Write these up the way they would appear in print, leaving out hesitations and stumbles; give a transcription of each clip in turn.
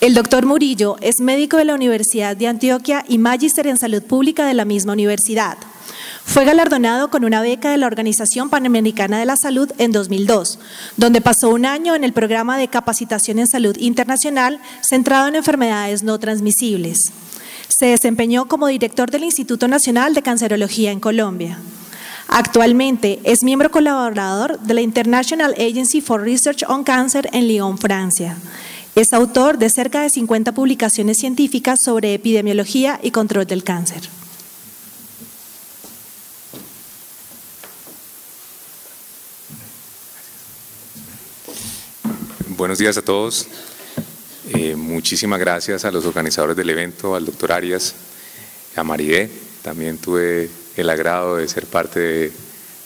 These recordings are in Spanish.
El doctor Murillo es médico de la Universidad de Antioquia y magíster en salud pública de la misma universidad. Fue galardonado con una beca de la Organización Panamericana de la Salud en 2002, donde pasó un año en el programa de capacitación en salud internacional centrado en enfermedades no transmisibles. Se desempeñó como director del Instituto Nacional de Cancerología en Colombia. Actualmente es miembro colaborador de la International Agency for Research on Cancer en Lyon, Francia. Es autor de cerca de 50 publicaciones científicas sobre epidemiología y control del cáncer. Buenos días a todos. Muchísimas gracias a los organizadores del evento, al doctor Arias, a Maridé. También tuve el agrado de ser parte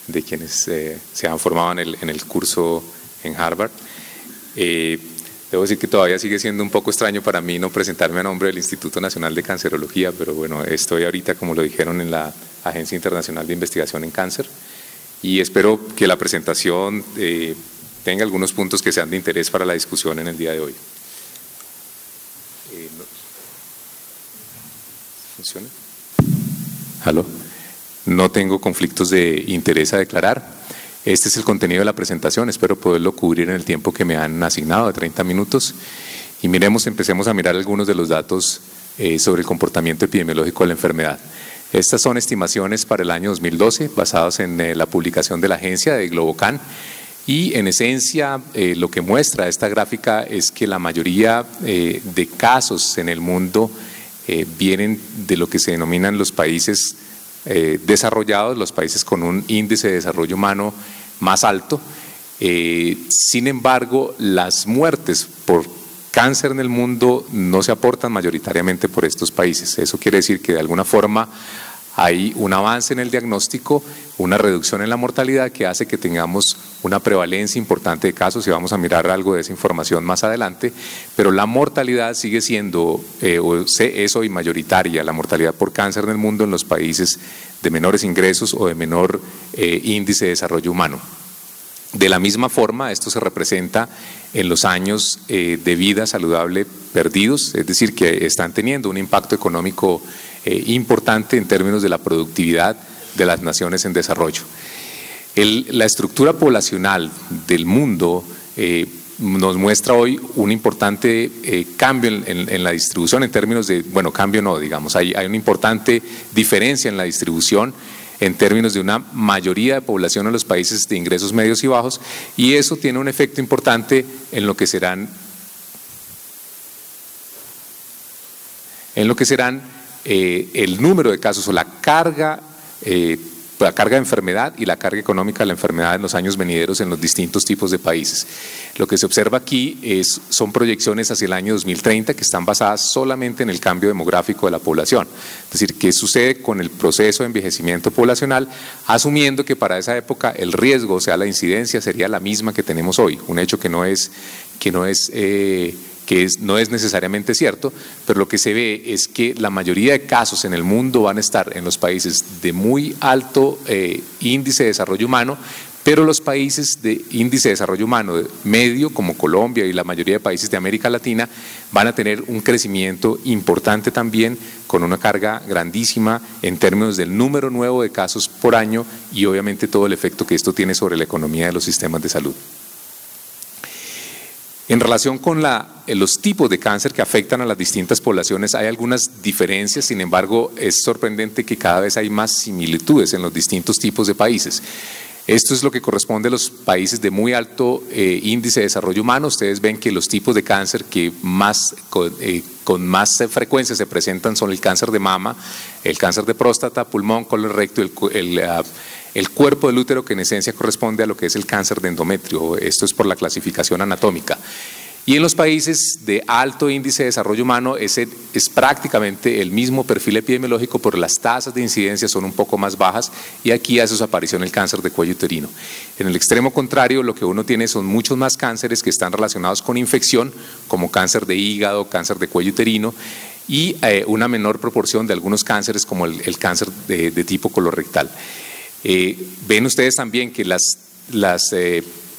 de quienes se han formado en el curso en Harvard. Debo decir que todavía sigue siendo un poco extraño para mí no presentarme a nombre del Instituto Nacional de Cancerología, pero bueno, estoy ahorita, como lo dijeron, en la Agencia Internacional de Investigación en Cáncer y espero que la presentación tenga algunos puntos que sean de interés para la discusión en el día de hoy. ¿Funciona? ¿Aló? No tengo conflictos de interés a declarar. Este es el contenido de la presentación, espero poderlo cubrir en el tiempo que me han asignado de 30 minutos. Y empecemos a mirar algunos de los datos sobre el comportamiento epidemiológico de la enfermedad. Estas son estimaciones para el año 2012, basadas en la publicación de la agencia de Globocan. Y en esencia, lo que muestra esta gráfica es que la mayoría de casos en el mundo vienen de lo que se denominan los países desarrollados, los países con un índice de desarrollo humano más alto. Sin embargo, las muertes por cáncer en el mundo no se aportan mayoritariamente por estos países. Eso quiere decir que de alguna forma hay un avance en el diagnóstico, una reducción en la mortalidad que hace que tengamos una prevalencia importante de casos y vamos a mirar algo de esa información más adelante, pero la mortalidad sigue siendo, es hoy mayoritaria, la mortalidad por cáncer en el mundo en los países de menores ingresos o de menor índice de desarrollo humano. De la misma forma, esto se representa en los años de vida saludable perdidos, es decir, que están teniendo un impacto económico importante en términos de la productividad de las naciones en desarrollo. La estructura poblacional del mundo nos muestra hoy un importante cambio en la distribución en términos de, bueno, cambio no, digamos, hay una importante diferencia en la distribución en términos de una mayoría de población en los países de ingresos medios y bajos, y eso tiene un efecto importante en lo que serán el número de casos o la carga de enfermedad y la carga económica de la enfermedad en los años venideros en los distintos tipos de países. Lo que se observa aquí son proyecciones hacia el año 2030 que están basadas solamente en el cambio demográfico de la población. Es decir, qué sucede con el proceso de envejecimiento poblacional, asumiendo que para esa época el riesgo, o sea, la incidencia sería la misma que tenemos hoy, un hecho que no es necesariamente cierto, pero lo que se ve es que la mayoría de casos en el mundo van a estar en los países de muy alto índice de desarrollo humano, pero los países de índice de desarrollo humano medio, como Colombia y la mayoría de países de América Latina, van a tener un crecimiento importante también, con una carga grandísima en términos del número nuevo de casos por año y obviamente todo el efecto que esto tiene sobre la economía de los sistemas de salud. En relación con los tipos de cáncer que afectan a las distintas poblaciones, hay algunas diferencias, sin embargo, es sorprendente que cada vez hay más similitudes en los distintos tipos de países. Esto es lo que corresponde a los países de muy alto índice de desarrollo humano. Ustedes ven que los tipos de cáncer que con más frecuencia se presentan son el cáncer de mama, el cáncer de próstata, pulmón, colon recto, el cuerpo del útero, que en esencia corresponde a lo que es el cáncer de endometrio. Esto es por la clasificación anatómica. Y en los países de alto índice de desarrollo humano es prácticamente el mismo perfil epidemiológico, pero las tasas de incidencia son un poco más bajas y aquí hace su aparición el cáncer de cuello uterino. En el extremo contrario, lo que uno tiene son muchos más cánceres que están relacionados con infección, como cáncer de hígado, cáncer de cuello uterino, y una menor proporción de algunos cánceres como el cáncer de tipo colorectal. Ven ustedes también que las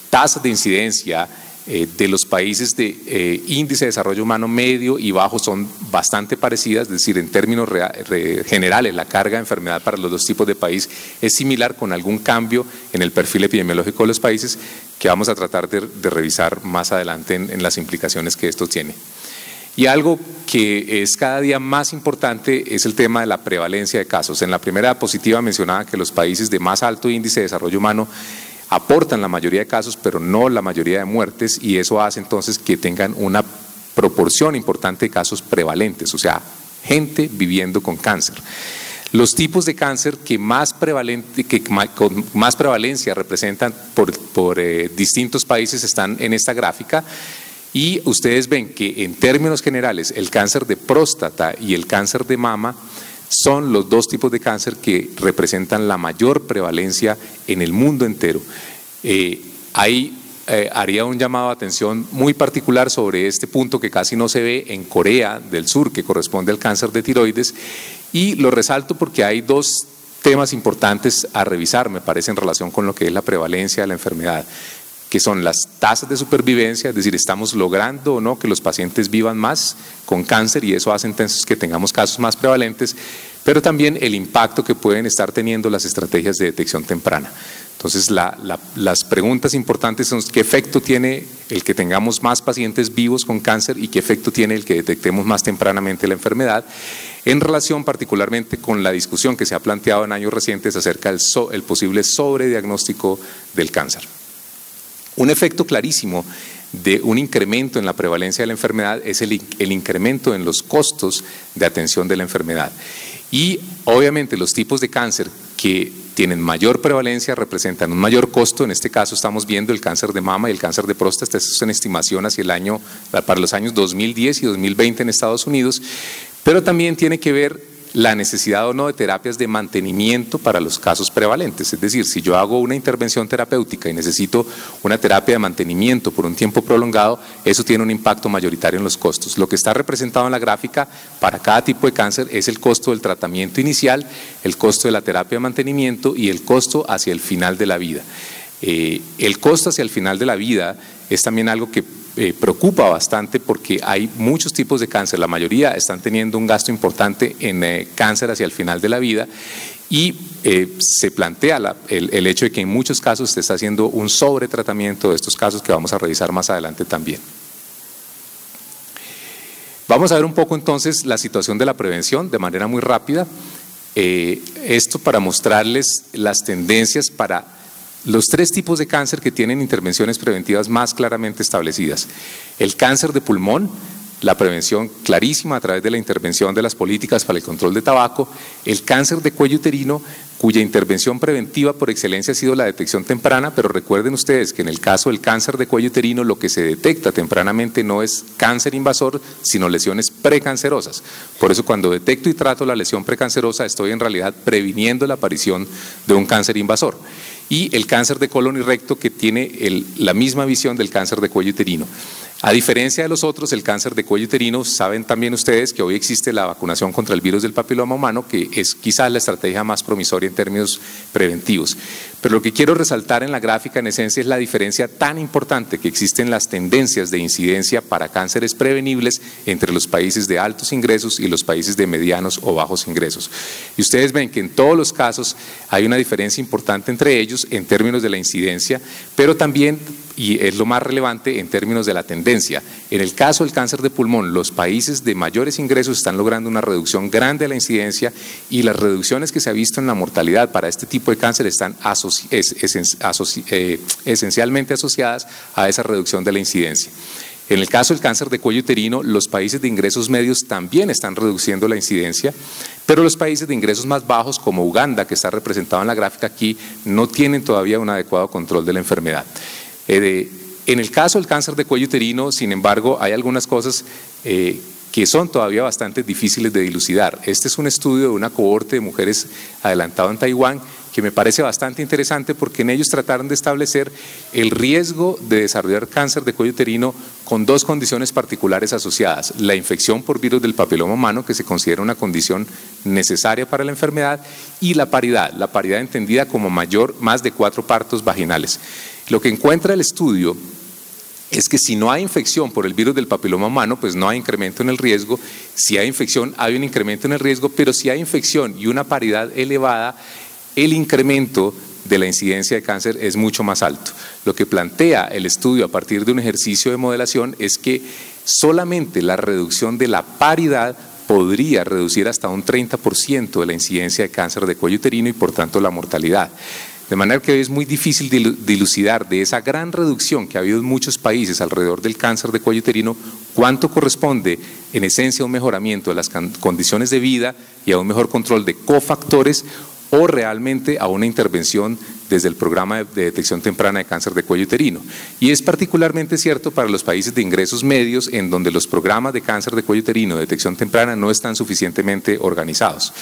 tasas de incidencia de los países de índice de desarrollo humano medio y bajo son bastante parecidas, es decir, en términos generales la carga de enfermedad para los dos tipos de país es similar, con algún cambio en el perfil epidemiológico de los países que vamos a tratar de revisar más adelante en las implicaciones que esto tiene. Y algo que es cada día más importante es el tema de la prevalencia de casos. En la primera diapositiva mencionaba que los países de más alto índice de desarrollo humano aportan la mayoría de casos, pero no la mayoría de muertes, y eso hace entonces que tengan una proporción importante de casos prevalentes, o sea, gente viviendo con cáncer. Los tipos de cáncer que con más prevalencia representan por distintos países están en esta gráfica. Y ustedes ven que en términos generales el cáncer de próstata y el cáncer de mama son los dos tipos de cáncer que representan la mayor prevalencia en el mundo entero. Haría un llamado de atención muy particular sobre este punto que casi no se ve en Corea del Sur, que corresponde al cáncer de tiroides, y lo resalto porque hay dos temas importantes a revisar, me parece, en relación con lo que es la prevalencia de la enfermedad, que son las tasas de supervivencia, es decir, estamos logrando o no que los pacientes vivan más con cáncer y eso hace entonces que tengamos casos más prevalentes, pero también el impacto que pueden estar teniendo las estrategias de detección temprana. Entonces, las preguntas importantes son qué efecto tiene el que tengamos más pacientes vivos con cáncer y qué efecto tiene el que detectemos más tempranamente la enfermedad, en relación particularmente con la discusión que se ha planteado en años recientes acerca del posible sobrediagnóstico del cáncer. Un efecto clarísimo de un incremento en la prevalencia de la enfermedad es el incremento en los costos de atención de la enfermedad. Y obviamente los tipos de cáncer que tienen mayor prevalencia representan un mayor costo. En este caso estamos viendo el cáncer de mama y el cáncer de próstata. Esto es una estimación para los años 2010 y 2020 en Estados Unidos, pero también tiene que ver la necesidad o no de terapias de mantenimiento para los casos prevalentes. Es decir, si yo hago una intervención terapéutica y necesito una terapia de mantenimiento por un tiempo prolongado, eso tiene un impacto mayoritario en los costos. Lo que está representado en la gráfica para cada tipo de cáncer es el costo del tratamiento inicial, el costo de la terapia de mantenimiento y el costo hacia el final de la vida. El costo hacia el final de la vida es también algo que preocupa bastante porque hay muchos tipos de cáncer, la mayoría están teniendo un gasto importante en cáncer hacia el final de la vida y se plantea el hecho de que en muchos casos se está haciendo un sobretratamiento de estos casos que vamos a revisar más adelante también. Vamos a ver un poco entonces la situación de la prevención de manera muy rápida, esto para mostrarles las tendencias para los tres tipos de cáncer que tienen intervenciones preventivas más claramente establecidas. El cáncer de pulmón, la prevención clarísima a través de la intervención de las políticas para el control de tabaco. El cáncer de cuello uterino, cuya intervención preventiva por excelencia ha sido la detección temprana, pero recuerden ustedes que en el caso del cáncer de cuello uterino lo que se detecta tempranamente no es cáncer invasor, sino lesiones precancerosas. Por eso cuando detecto y trato la lesión precancerosa estoy en realidad previniendo la aparición de un cáncer invasor. Y el cáncer de colon y recto, que tiene la misma visión del cáncer de cuello uterino. A diferencia de los otros, el cáncer de cuello uterino, saben también ustedes que hoy existe la vacunación contra el virus del papiloma humano, que es quizás la estrategia más promisoria en términos preventivos. Pero lo que quiero resaltar en la gráfica en esencia es la diferencia tan importante que existen las tendencias de incidencia para cánceres prevenibles entre los países de altos ingresos y los países de medianos o bajos ingresos. Y ustedes ven que en todos los casos hay una diferencia importante entre ellos en términos de la incidencia, pero también, y es lo más relevante, en términos de la tendencia. En el caso del cáncer de pulmón, los países de mayores ingresos están logrando una reducción grande de la incidencia y las reducciones que se ha visto en la mortalidad para este tipo de cáncer están esencialmente asociadas a esa reducción de la incidencia. En el caso del cáncer de cuello uterino, los países de ingresos medios también están reduciendo la incidencia, pero los países de ingresos más bajos, como Uganda, que está representado en la gráfica aquí, no tienen todavía un adecuado control de la enfermedad. En el caso del cáncer de cuello uterino, sin embargo, hay algunas cosas que son todavía bastante difíciles de dilucidar. Este es un estudio de una cohorte de mujeres adelantado en Taiwán que me parece bastante interesante porque en ellos trataron de establecer el riesgo de desarrollar cáncer de cuello uterino con dos condiciones particulares asociadas: la infección por virus del papiloma humano, que se considera una condición necesaria para la enfermedad, y la paridad entendida como más de 4 partos vaginales. Lo que encuentra el estudio es que si no hay infección por el virus del papiloma humano, pues no hay incremento en el riesgo. Si hay infección, hay un incremento en el riesgo, pero si hay infección y una paridad elevada, el incremento de la incidencia de cáncer es mucho más alto. Lo que plantea el estudio a partir de un ejercicio de modelación es que solamente la reducción de la paridad podría reducir hasta un 30% de la incidencia de cáncer de cuello uterino y por tanto la mortalidad. De manera que hoy es muy difícil dilucidar de esa gran reducción que ha habido en muchos países alrededor del cáncer de cuello uterino, cuánto corresponde en esencia a un mejoramiento de las condiciones de vida y a un mejor control de cofactores, o realmente a una intervención desde el programa de detección temprana de cáncer de cuello uterino. Y es particularmente cierto para los países de ingresos medios, en donde los programas de cáncer de cuello uterino de detección temprana no están suficientemente organizados.